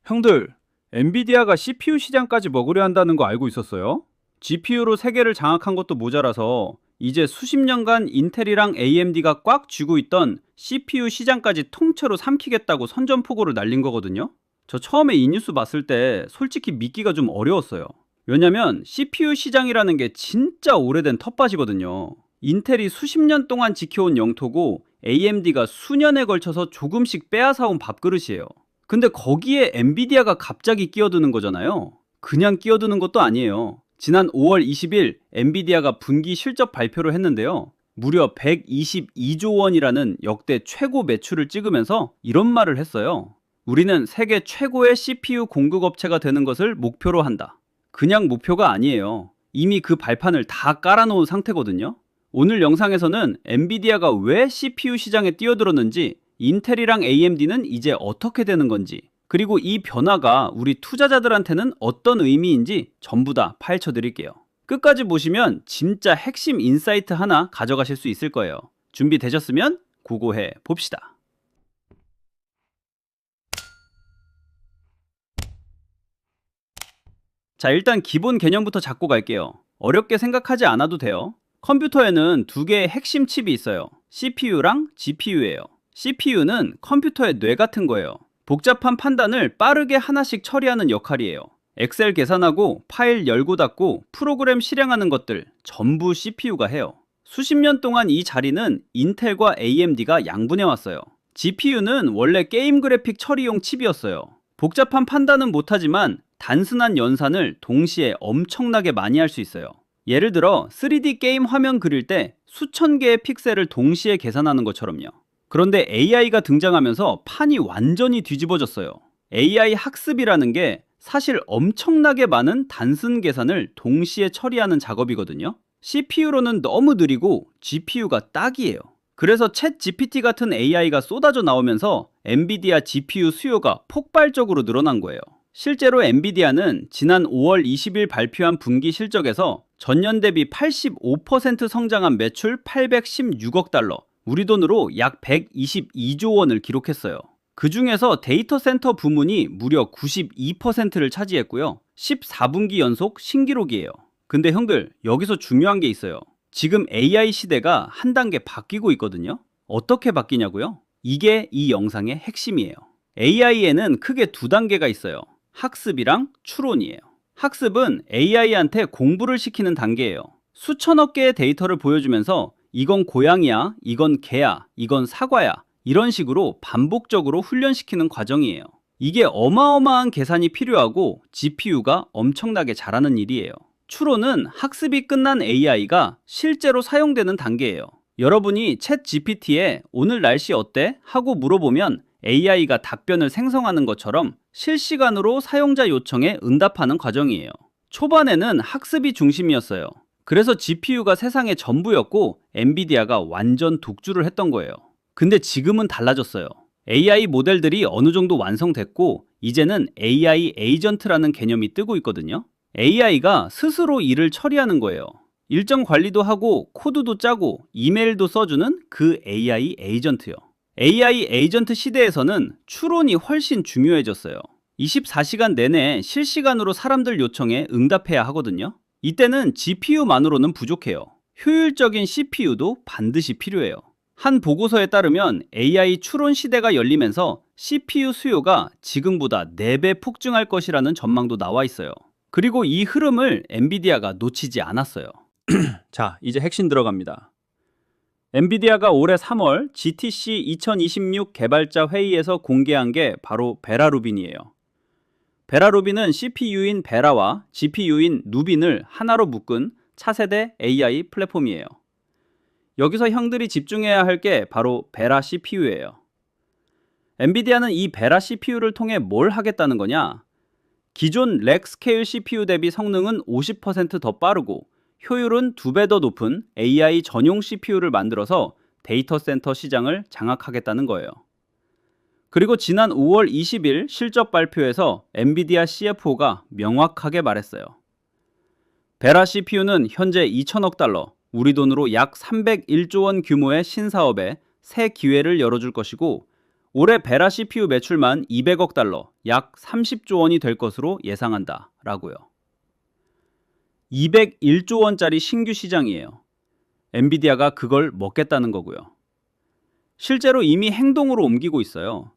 형들, 엔비디아가 CPU 시장까지 먹으려 한다는 거 알고 있었어요? GPU로 세계를 장악한 것도 모자라서 이제 수십 년간 인텔이랑 AMD가 꽉 쥐고 있던 CPU 시장까지 통째로 삼키겠다고 선전포고를 날린 거거든요? 저 처음에 이 뉴스 봤을 때 솔직히 믿기가 좀 어려웠어요. 왜냐면 CPU 시장이라는 게 진짜 오래된 텃밭이거든요. 인텔이 수십 년 동안 지켜온 영토고 AMD가 수년에 걸쳐서 조금씩 빼앗아온 밥그릇이에요. 근데 거기에 엔비디아가 갑자기 끼어드는 거잖아요. 그냥 끼어드는 것도 아니에요. 지난 5월 20일 엔비디아가 분기 실적 발표를 했는데요. 무려 122조 원이라는 역대 최고 매출을 찍으면서 이런 말을 했어요. 우리는 세계 최고의 CPU 공급업체가 되는 것을 목표로 한다. 그냥 목표가 아니에요. 이미 그 발판을 다 깔아놓은 상태거든요. 오늘 영상에서는 엔비디아가 왜 CPU 시장에 뛰어들었는지, 인텔이랑 AMD는 이제 어떻게 되는 건지, 그리고 이 변화가 우리 투자자들한테는 어떤 의미인지 전부 다 파헤쳐 드릴게요. 끝까지 보시면 진짜 핵심 인사이트 하나 가져가실 수 있을 거예요. 준비되셨으면 고고해 봅시다. 자, 일단 기본 개념부터 잡고 갈게요. 어렵게 생각하지 않아도 돼요. 컴퓨터에는 두 개의 핵심 칩이 있어요. CPU랑 GPU예요. CPU는 컴퓨터의 뇌 같은 거예요. 복잡한 판단을 빠르게 하나씩 처리하는 역할이에요. 엑셀 계산하고 파일 열고 닫고 프로그램 실행하는 것들 전부 CPU가 해요. 수십 년 동안 이 자리는 인텔과 AMD가 양분해 왔어요. GPU는 원래 게임 그래픽 처리용 칩이었어요. 복잡한 판단은 못하지만 단순한 연산을 동시에 엄청나게 많이 할 수 있어요. 예를 들어 3D 게임 화면 그릴 때 수천 개의 픽셀을 동시에 계산하는 것처럼요. 그런데 AI가 등장하면서 판이 완전히 뒤집어졌어요. AI 학습이라는 게 사실 엄청나게 많은 단순 계산을 동시에 처리하는 작업이거든요. CPU로는 너무 느리고 GPU가 딱이에요. 그래서 챗 GPT 같은 AI가 쏟아져 나오면서 엔비디아 GPU 수요가 폭발적으로 늘어난 거예요. 실제로 엔비디아는 지난 5월 20일 발표한 분기 실적에서 전년 대비 85% 성장한 매출 816억 달러, 우리 돈으로 약 122조 원을 기록했어요. 그 중에서 데이터 센터 부문이 무려 92%를 차지했고요. 14분기 연속 신기록이에요. 근데 형들, 여기서 중요한 게 있어요. 지금 AI 시대가 한 단계 바뀌고 있거든요. 어떻게 바뀌냐고요? 이게 이 영상의 핵심이에요. AI에는 크게 두 단계가 있어요. 학습이랑 추론이에요. 학습은 AI한테 공부를 시키는 단계예요. 수천억 개의 데이터를 보여주면서 이건 고양이야, 이건 개야, 이건 사과야, 이런 식으로 반복적으로 훈련시키는 과정이에요. 이게 어마어마한 계산이 필요하고 GPU가 엄청나게 잘하는 일이에요. 추론은 학습이 끝난 AI가 실제로 사용되는 단계예요. 여러분이 챗 GPT에 오늘 날씨 어때? 하고 물어보면 AI가 답변을 생성하는 것처럼 실시간으로 사용자 요청에 응답하는 과정이에요. 초반에는 학습이 중심이었어요. 그래서 GPU가 세상의 전부였고 엔비디아가 완전 독주를 했던 거예요. 근데 지금은 달라졌어요. AI 모델들이 어느 정도 완성됐고 이제는 AI 에이전트라는 개념이 뜨고 있거든요. AI가 스스로 일을 처리하는 거예요. 일정 관리도 하고 코드도 짜고 이메일도 써주는 그 AI 에이전트요. AI 에이전트 시대에서는 추론이 훨씬 중요해졌어요. 24시간 내내 실시간으로 사람들 요청에 응답해야 하거든요. 이때는 GPU만으로는 부족해요. 효율적인 CPU도 반드시 필요해요. 한 보고서에 따르면 AI 추론 시대가 열리면서 CPU 수요가 지금보다 4배 폭증할 것이라는 전망도 나와 있어요. 그리고 이 흐름을 엔비디아가 놓치지 않았어요. 자, 이제 핵심 들어갑니다. 엔비디아가 올해 3월 GTC 2026 개발자 회의에서 공개한 게 바로 베라루빈이에요. 베라루빈은 CPU인 베라와 GPU인 누빈을 하나로 묶은 차세대 AI 플랫폼이에요. 여기서 형들이 집중해야 할 게 바로 베라 CPU예요. 엔비디아는 이 베라 CPU를 통해 뭘 하겠다는 거냐? 기존 렉 스케일 CPU 대비 성능은 50% 더 빠르고 효율은 2배 더 높은 AI 전용 CPU를 만들어서 데이터 센터 시장을 장악하겠다는 거예요. 그리고 지난 5월 20일 실적 발표에서 엔비디아 CFO가 명확하게 말했어요. 베라 CPU는 현재 2천억 달러, 우리 돈으로 약 301조 원 규모의 신사업에 새 기회를 열어줄 것이고 올해 베라 CPU 매출만 200억 달러, 약 30조 원이 될 것으로 예상한다. 라고요. 201조 원짜리 신규 시장이에요. 엔비디아가 그걸 먹겠다는 거고요. 실제로 이미 행동으로 옮기고 있어요.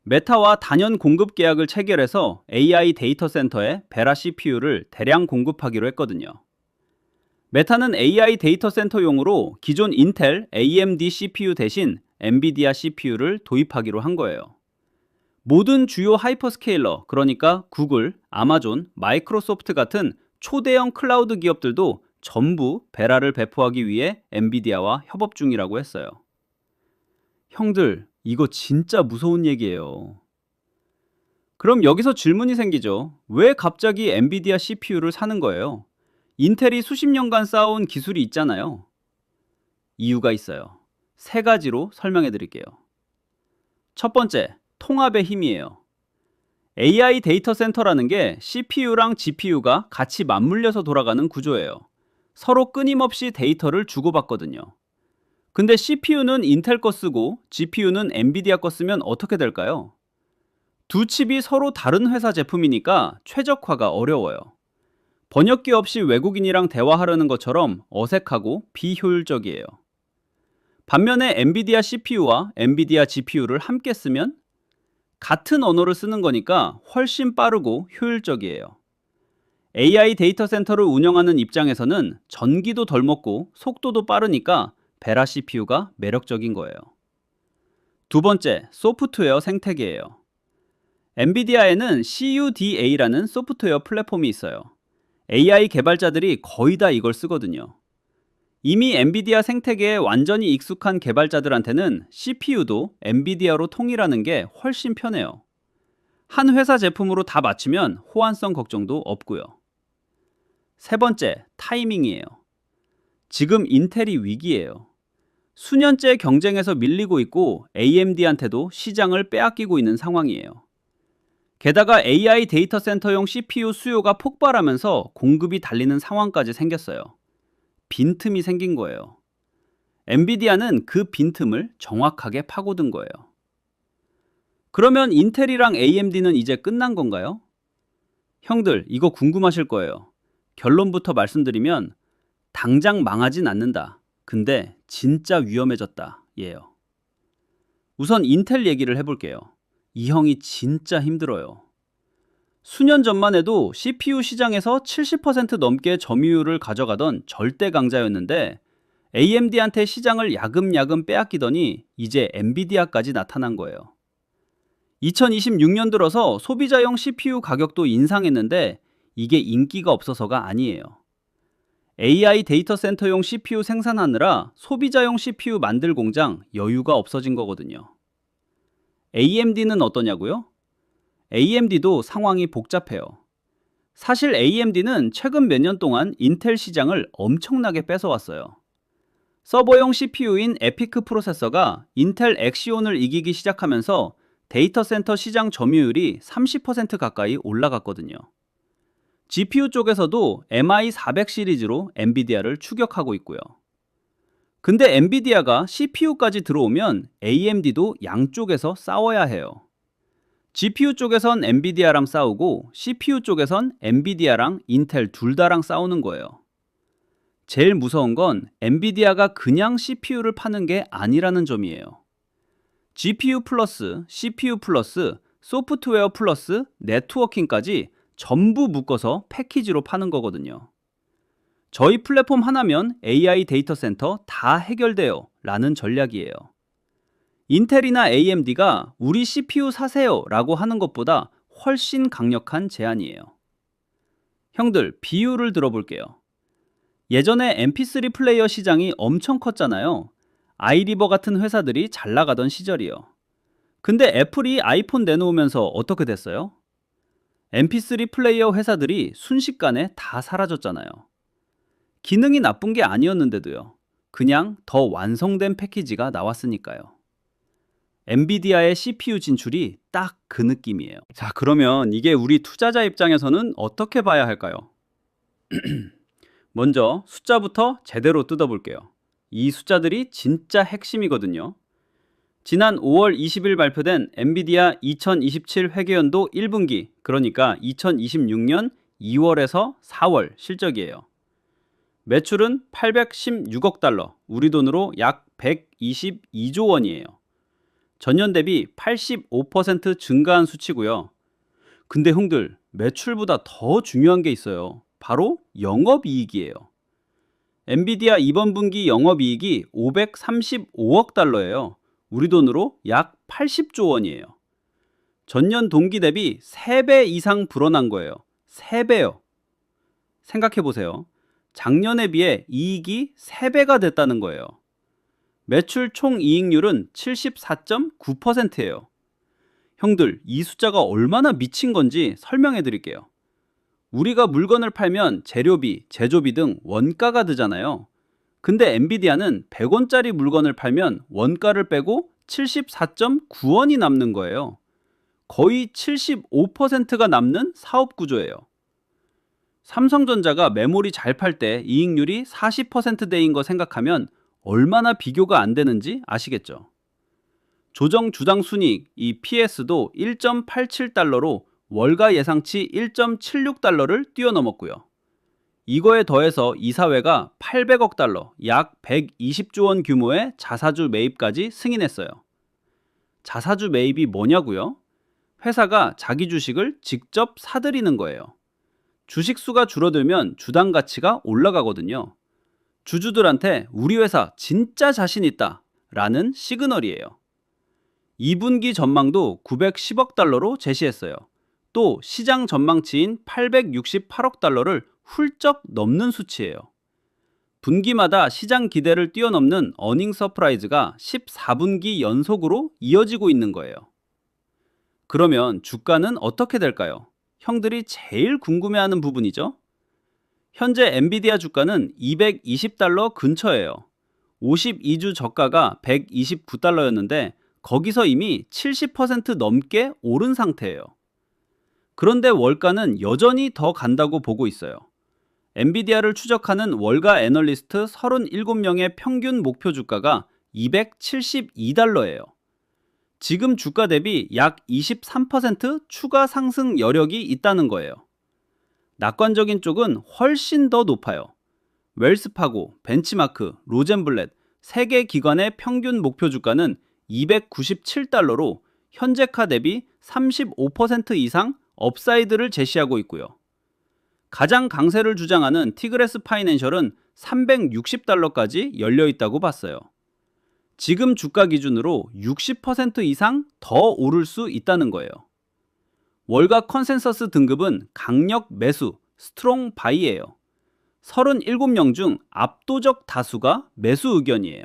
메타와 단연 공급 계약을 체결해서 AI 데이터 센터에 베라 CPU를 대량 공급하기로 했거든요. 메타는 AI 데이터 센터용으로 기존 인텔 AMD CPU 대신 엔비디아 CPU를 도입하기로 한 거예요. 모든 주요 하이퍼스케일러, 그러니까 구글, 아마존, 마이크로소프트 같은 초대형 클라우드 기업들도 전부 베라를 배포하기 위해 엔비디아와 협업 중이라고 했어요. 형들, 이거 진짜 무서운 얘기예요. 그럼 여기서 질문이 생기죠. 왜 갑자기 엔비디아 CPU를 사는 거예요? 인텔이 수십 년간 쌓아온 기술이 있잖아요. 이유가 있어요. 세 가지로 설명해 드릴게요. 첫 번째, 통합의 힘이에요. AI 데이터 센터라는 게 CPU랑 GPU가 같이 맞물려서 돌아가는 구조예요. 서로 끊임없이 데이터를 주고받거든요. 근데 CPU는 인텔 거 쓰고 GPU는 엔비디아 거 쓰면 어떻게 될까요? 두 칩이 서로 다른 회사 제품이니까 최적화가 어려워요. 번역기 없이 외국인이랑 대화하려는 것처럼 어색하고 비효율적이에요. 반면에 엔비디아 CPU와 엔비디아 GPU를 함께 쓰면 같은 언어를 쓰는 거니까 훨씬 빠르고 효율적이에요. AI 데이터 센터를 운영하는 입장에서는 전기도 덜 먹고 속도도 빠르니까 베라 CPU가 매력적인 거예요. 두 번째, 소프트웨어 생태계예요. 엔비디아에는 CUDA라는 소프트웨어 플랫폼이 있어요. AI 개발자들이 거의 다 이걸 쓰거든요. 이미 엔비디아 생태계에 완전히 익숙한 개발자들한테는 CPU도 엔비디아로 통일하는 게 훨씬 편해요. 한 회사 제품으로 다 맞추면 호환성 걱정도 없고요. 세 번째, 타이밍이에요. 지금 인텔이 위기예요. 수년째 경쟁에서 밀리고 있고 AMD한테도 시장을 빼앗기고 있는 상황이에요. 게다가 AI 데이터 센터용 CPU 수요가 폭발하면서 공급이 달리는 상황까지 생겼어요. 빈틈이 생긴 거예요. 엔비디아는 그 빈틈을 정확하게 파고든 거예요. 그러면 인텔이랑 AMD는 이제 끝난 건가요? 형들, 이거 궁금하실 거예요. 결론부터 말씀드리면 당장 망하진 않는다. 근데 진짜 위험해졌다. 예요. 우선 인텔 얘기를 해볼게요. 이 형이 진짜 힘들어요. 수년 전만 해도 CPU 시장에서 70% 넘게 점유율을 가져가던 절대 강자였는데 AMD한테 시장을 야금야금 빼앗기더니 이제 엔비디아까지 나타난 거예요. 2026년 들어서 소비자용 CPU 가격도 인상했는데 이게 인기가 없어서가 아니에요. AI 데이터 센터용 CPU 생산하느라 소비자용 CPU 만들 공장 여유가 없어진 거거든요. AMD는 어떠냐고요? AMD도 상황이 복잡해요. 사실 AMD는 최근 몇 년 동안 인텔 시장을 엄청나게 뺏어왔어요. 서버용 CPU인 에피크 프로세서가 인텔 엑시온을 이기기 시작하면서 데이터 센터 시장 점유율이 30% 가까이 올라갔거든요. GPU 쪽에서도 MI400 시리즈로 엔비디아를 추격하고 있고요. 근데 엔비디아가 CPU까지 들어오면 AMD도 양쪽에서 싸워야 해요. GPU 쪽에선 엔비디아랑 싸우고 CPU 쪽에선 엔비디아랑 인텔 둘 다랑 싸우는 거예요. 제일 무서운 건 엔비디아가 그냥 CPU를 파는 게 아니라는 점이에요. GPU 플러스 CPU 플러스 소프트웨어 플러스 네트워킹까지 전부 묶어서 패키지로 파는 거거든요. 저희 플랫폼 하나면 AI 데이터 센터 다 해결돼요 라는 전략이에요. 인텔이나 AMD가 우리 CPU 사세요 라고 하는 것보다 훨씬 강력한 제안이에요. 형들, 비유를 들어볼게요. 예전에 mp3 플레이어 시장이 엄청 컸잖아요. 아이리버 같은 회사들이 잘 나가던 시절이요. 근데 애플이 아이폰 내놓으면서 어떻게 됐어요? mp3 플레이어 회사들이 순식간에 다 사라졌잖아요. 기능이 나쁜 게 아니었는데도요. 그냥 더 완성된 패키지가 나왔으니까요. 엔비디아의 CPU 진출이 딱 그 느낌이에요. 자, 그러면 이게 우리 투자자 입장에서는 어떻게 봐야 할까요? 먼저 숫자부터 제대로 뜯어볼게요. 이 숫자들이 진짜 핵심이거든요. 지난 5월 20일 발표된 엔비디아 2027 회계연도 1분기, 그러니까 2026년 2월에서 4월 실적이에요. 매출은 816억 달러, 우리 돈으로 약 122조 원이에요. 전년 대비 85% 증가한 수치고요. 근데 형들, 매출보다 더 중요한 게 있어요. 바로 영업이익이에요. 엔비디아 이번 분기 영업이익이 535억 달러예요. 우리 돈으로 약 80조 원이에요. 전년 동기 대비 3배 이상 불어난 거예요. 3배요. 생각해보세요. 작년에 비해 이익이 3배가 됐다는 거예요. 매출 총이익률은 74.9%예요. 형들, 이 숫자가 얼마나 미친 건지 설명해 드릴게요. 우리가 물건을 팔면 재료비, 제조비 등 원가가 드잖아요. 근데 엔비디아는 100원짜리 물건을 팔면 원가를 빼고 74.9원이 남는 거예요. 거의 75%가 남는 사업 구조예요. 삼성전자가 메모리 잘 팔 때 이익률이 40%대인 거 생각하면 얼마나 비교가 안 되는지 아시겠죠? 조정 주당 순이익, 이 PS도 1.87달러로 월가 예상치 1.76달러를 뛰어넘었고요. 이거에 더해서 이사회가 800억 달러, 약 120조 원 규모의 자사주 매입까지 승인했어요. 자사주 매입이 뭐냐고요? 회사가 자기 주식을 직접 사들이는 거예요. 주식 수가 줄어들면 주당 가치가 올라가거든요. 주주들한테 우리 회사 진짜 자신 있다 라는 시그널이에요. 2분기 전망도 910억 달러로 제시했어요. 또 시장 전망치인 868억 달러를 훌쩍 넘는 수치예요. 분기마다 시장 기대를 뛰어넘는 어닝 서프라이즈가 14분기 연속으로 이어지고 있는 거예요. 그러면 주가는 어떻게 될까요? 형들이 제일 궁금해하는 부분이죠. 현재 엔비디아 주가는 220달러 근처예요. 52주 저가가 129달러였는데 거기서 이미 70% 넘게 오른 상태예요. 그런데 월가는 여전히 더 간다고 보고 있어요. 엔비디아를 추적하는 월가 애널리스트 37명의 평균 목표 주가가 272달러예요. 지금 주가 대비 약 23% 추가 상승 여력이 있다는 거예요. 낙관적인 쪽은 훨씬 더 높아요. 웰스파고, 벤치마크, 로젠블렛 3개 기관의 평균 목표 주가는 297달러로 현재가 대비 35% 이상 업사이드를 제시하고 있고요. 가장 강세를 주장하는 티그레스 파이낸셜은 360달러까지 열려 있다고 봤어요. 지금 주가 기준으로 60% 이상 더 오를 수 있다는 거예요. 월가 컨센서스 등급은 강력 매수, 스트롱 바이예요. 37명 중 압도적 다수가 매수 의견이에요.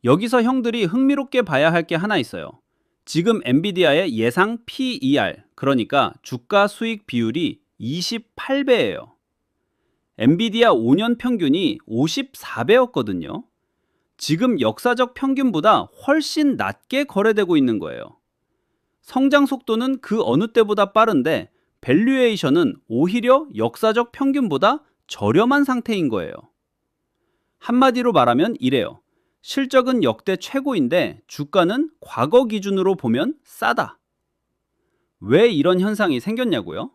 여기서 형들이 흥미롭게 봐야 할 게 하나 있어요. 지금 엔비디아의 예상 PER, 그러니까 주가 수익 비율이 28배예요. 엔비디아 5년 평균이 54배였거든요. 지금 역사적 평균보다 훨씬 낮게 거래되고 있는 거예요. 성장 속도는 그 어느 때보다 빠른데 밸류에이션은 오히려 역사적 평균보다 저렴한 상태인 거예요. 한마디로 말하면 이래요. 실적은 역대 최고인데 주가는 과거 기준으로 보면 싸다. 왜 이런 현상이 생겼냐고요?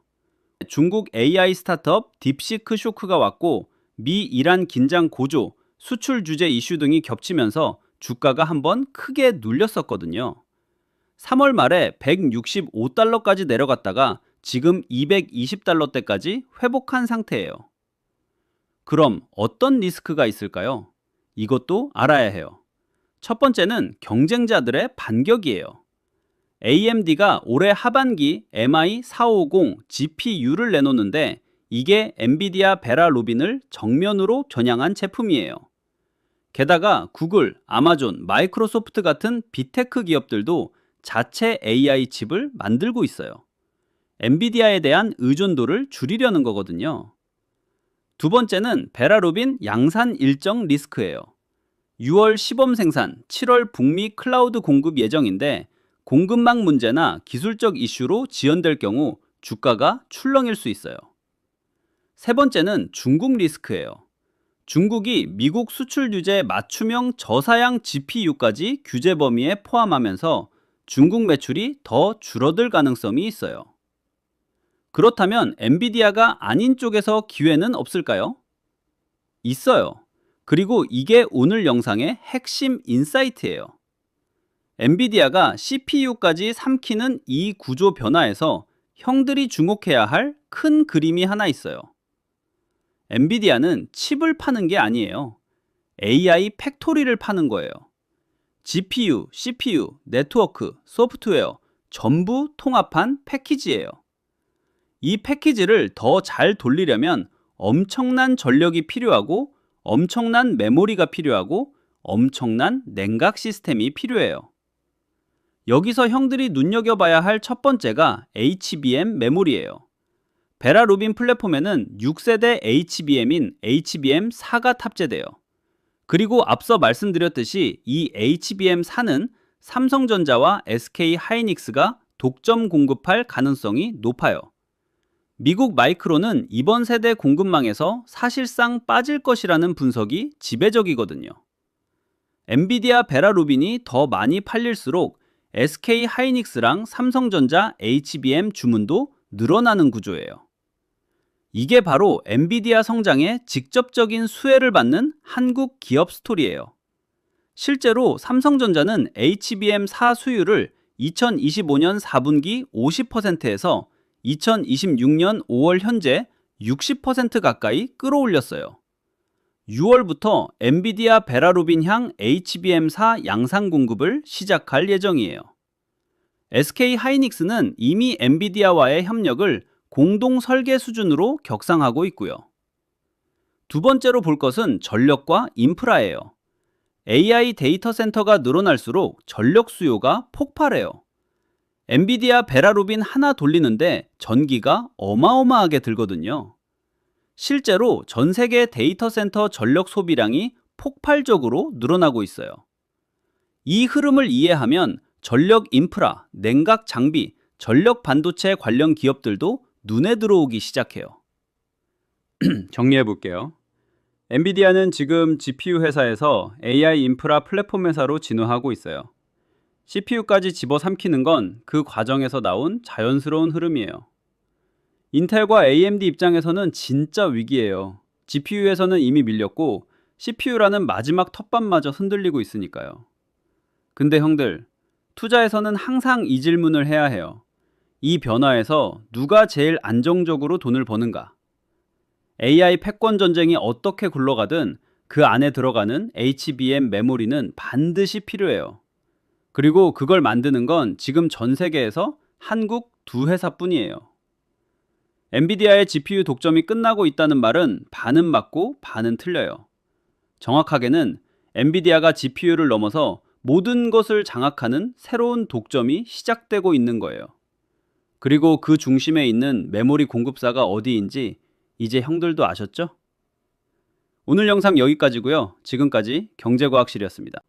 중국 AI 스타트업 딥시크 쇼크가 왔고 미 이란 긴장 고조, 수출 규제 이슈 등이 겹치면서 주가가 한번 크게 눌렸었거든요. 3월 말에 165달러까지 내려갔다가 지금 220달러대까지 회복한 상태예요. 그럼 어떤 리스크가 있을까요? 이것도 알아야 해요. 첫 번째는 경쟁자들의 반격이에요. AMD가 올해 하반기 MI450 GPU를 내놓는데 이게 엔비디아 베라 루빈을 정면으로 겨냥한 제품이에요. 게다가 구글, 아마존, 마이크로소프트 같은 빅테크 기업들도 자체 AI 칩을 만들고 있어요. 엔비디아에 대한 의존도를 줄이려는 거거든요. 두 번째는 베라 루빈 양산 일정 리스크예요. 6월 시범 생산, 7월 북미 클라우드 공급 예정인데 공급망 문제나 기술적 이슈로 지연될 경우 주가가 출렁일 수 있어요. 세 번째는 중국 리스크예요. 중국이 미국 수출 규제 맞춤형 저사양 GPU까지 규제 범위에 포함하면서 중국 매출이 더 줄어들 가능성이 있어요. 그렇다면 엔비디아가 아닌 쪽에서 기회는 없을까요? 있어요. 그리고 이게 오늘 영상의 핵심 인사이트예요. 엔비디아가 CPU까지 삼키는 이 구조 변화에서 형들이 주목해야 할 큰 그림이 하나 있어요. 엔비디아는 칩을 파는 게 아니에요. AI 팩토리를 파는 거예요. GPU, CPU, 네트워크, 소프트웨어 전부 통합한 패키지예요. 이 패키지를 더 잘 돌리려면 엄청난 전력이 필요하고 엄청난 메모리가 필요하고 엄청난 냉각 시스템이 필요해요. 여기서 형들이 눈여겨봐야 할 첫 번째가 HBM 메모리예요. 베라 루빈 플랫폼에는 6세대 HBM인 HBM4가 탑재돼요. 그리고 앞서 말씀드렸듯이 이 HBM4는 삼성전자와 SK 하이닉스가 독점 공급할 가능성이 높아요. 미국 마이크론은 이번 세대 공급망에서 사실상 빠질 것이라는 분석이 지배적이거든요. 엔비디아 베라 루빈이 더 많이 팔릴수록 SK 하이닉스랑 삼성전자 HBM 주문도 늘어나는 구조예요. 이게 바로 엔비디아 성장에 직접적인 수혜를 받는 한국 기업 스토리예요. 실제로 삼성전자는 HBM4 수율을 2025년 4분기 50%에서 2026년 5월 현재 60% 가까이 끌어올렸어요. 6월부터 엔비디아 베라 루빈향 HBM4 양산 공급을 시작할 예정이에요. SK 하이닉스는 이미 엔비디아와의 협력을 공동 설계 수준으로 격상하고 있고요. 두 번째로 볼 것은 전력과 인프라예요. AI 데이터 센터가 늘어날수록 전력 수요가 폭발해요. 엔비디아 베라 루빈 하나 돌리는데 전기가 어마어마하게 들거든요. 실제로 전 세계 데이터 센터 전력 소비량이 폭발적으로 늘어나고 있어요. 이 흐름을 이해하면 전력 인프라, 냉각 장비, 전력 반도체 관련 기업들도 눈에 들어오기 시작해요. 정리해 볼게요. 엔비디아는 지금 GPU 회사에서 AI 인프라 플랫폼 회사로 진화하고 있어요. CPU까지 집어삼키는 건 그 과정에서 나온 자연스러운 흐름이에요. 인텔과 AMD 입장에서는 진짜 위기예요. GPU에서는 이미 밀렸고 CPU라는 마지막 텃밭마저 흔들리고 있으니까요. 근데 형들, 투자에서는 항상 이 질문을 해야 해요. 이 변화에서 누가 제일 안정적으로 돈을 버는가? AI 패권 전쟁이 어떻게 굴러가든 그 안에 들어가는 HBM 메모리는 반드시 필요해요. 그리고 그걸 만드는 건 지금 전 세계에서 한국 두 회사뿐이에요. 엔비디아의 GPU 독점이 끝나고 있다는 말은 반은 맞고 반은 틀려요. 정확하게는 엔비디아가 GPU를 넘어서 모든 것을 장악하는 새로운 독점이 시작되고 있는 거예요. 그리고 그 중심에 있는 메모리 공급사가 어디인지 이제 형들도 아셨죠? 오늘 영상 여기까지고요. 지금까지 경제과학실이었습니다.